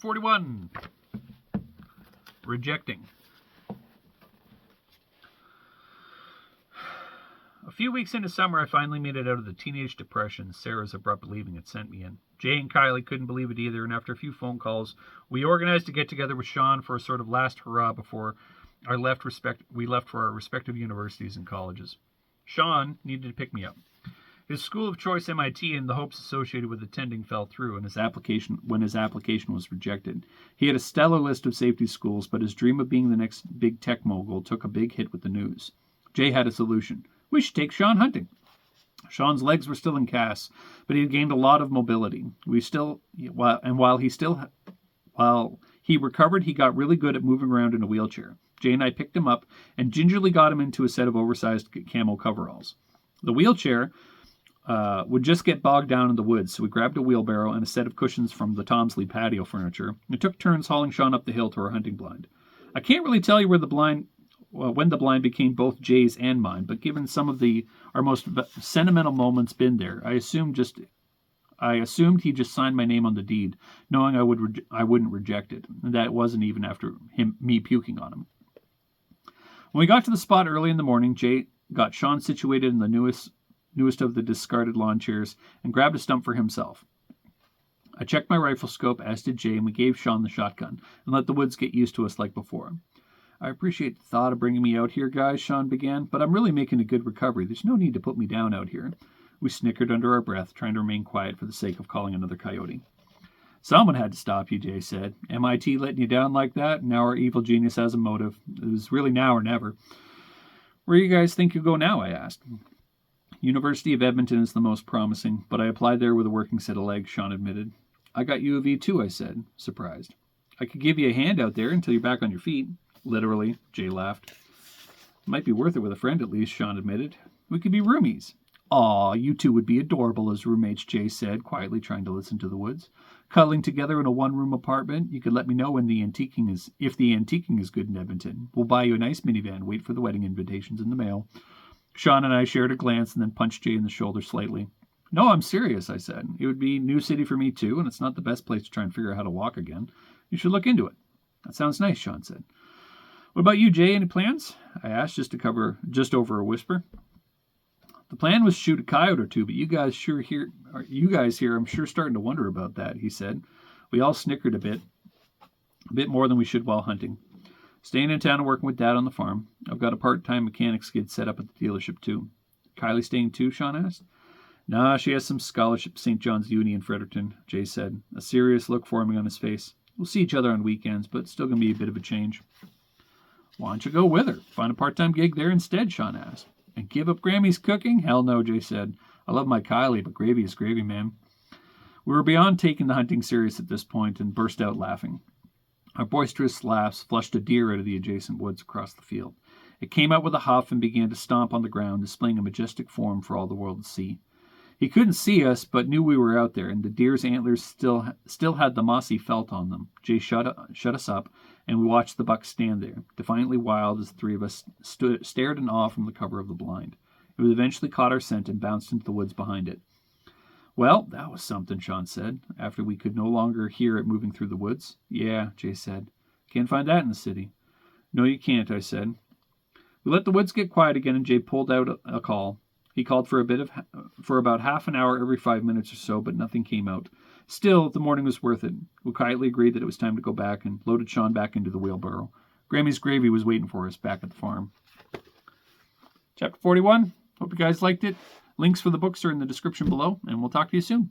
41. Rejecting. A few weeks into summer, I finally made it out of the teenage depression Sarah's abrupt leaving had sent me in. Jay and Kylie couldn't believe it either, and after a few phone calls, we organized to get together with Sean for a sort of last hurrah before we left for our respective universities and colleges. Sean needed to pick me up. His school of choice, MIT, and the hopes associated with attending fell through when his application was rejected. He had a stellar list of safety schools, but his dream of being the next big tech mogul took a big hit with the news. Jay had a solution. We should take Sean hunting. Sean's legs were still in casts, but he had gained a lot of mobility. While he recovered, he got really good at moving around in a wheelchair. Jay and I picked him up and gingerly got him into a set of oversized camo coveralls. The wheelchair would just get bogged down in the woods, so we grabbed a wheelbarrow and a set of cushions from the Tomsley patio furniture and took turns hauling Sean up the hill to our hunting blind. I can't really tell you when the blind became both Jay's and mine, but given some of our most sentimental moments been there, I assumed he just signed my name on the deed, knowing I wouldn't reject it, and that wasn't even after me puking on him. When we got to the spot early in the morning, Jay got Sean situated in the newest of the discarded lawn chairs and grabbed a stump for himself. I checked my rifle scope, as did Jay, and we gave Sean the shotgun and let the woods get used to us like before. I appreciate the thought of bringing me out here, guys, Sean began, but I'm really making a good recovery. There's no need to put me down out here. We snickered under our breath, trying to remain quiet for the sake of calling another coyote. Someone had to stop you, Jay said. MIT letting you down like that? Now our evil genius has a motive. It was really now or never. Where do you guys think you'll go now? I asked. University of Edmonton is the most promising, but I applied there with a working set of legs, Sean admitted. I got U of E too, I said, surprised. I could give you a hand out there until you're back on your feet. Literally, Jay laughed. Might be worth it with a friend at least, Sean admitted. We could be roomies. Aw, you two would be adorable as roommates, Jay said, quietly trying to listen to the woods. Cuddling together in a one-room apartment, you could let me know if the antiquing is good in Edmonton. We'll buy you a nice minivan, wait for the wedding invitations in the mail. Sean and I shared a glance and then punched Jay in the shoulder slightly. No, I'm serious, I said. It would be a new city for me too, and it's not the best place to try and figure out how to walk again. You should look into it. That sounds nice, Sean said. What about you, Jay? Any plans? I asked, just over a whisper. The plan was to shoot a coyote or two, but you guys here, I'm sure starting to wonder about that, he said. We all snickered a bit more than we should while hunting. Staying in town and working with Dad on the farm. I've got a part-time mechanic skid set up at the dealership too. Kylie staying too? Sean asked. Nah, she has some scholarship at St. John's Uni in Fredericton, Jay said, a serious look forming on his face. We'll see each other on weekends, but it's still going to be a bit of a change. Why don't you go with her? Find a part-time gig there instead, Sean asked. And give up Grammy's cooking? Hell no, Jay said. I love my Kylie, but gravy is gravy, man. We were beyond taking the hunting serious at this point and burst out laughing. Our boisterous laughs flushed a deer out of the adjacent woods across the field. It came out with a huff and began to stomp on the ground, displaying a majestic form for all the world to see. He couldn't see us, but knew we were out there, and the deer's antlers still had the mossy felt on them. Jay shut us up, and we watched the buck stand there, defiantly wild as the three of us stared in awe from the cover of the blind. It eventually caught our scent and bounced into the woods behind it. Well, that was something, Sean said, after we could no longer hear it moving through the woods. Yeah, Jay said. Can't find that in the city. No, you can't, I said. We let the woods get quiet again, and Jay pulled out a call. He called for about half an hour every 5 minutes or so, but nothing came out. Still, the morning was worth it. We quietly agreed that it was time to go back and loaded Sean back into the wheelbarrow. Grammy's gravy was waiting for us back at the farm. Chapter 41. Hope you guys liked it. Links for the books are in the description below, and we'll talk to you soon.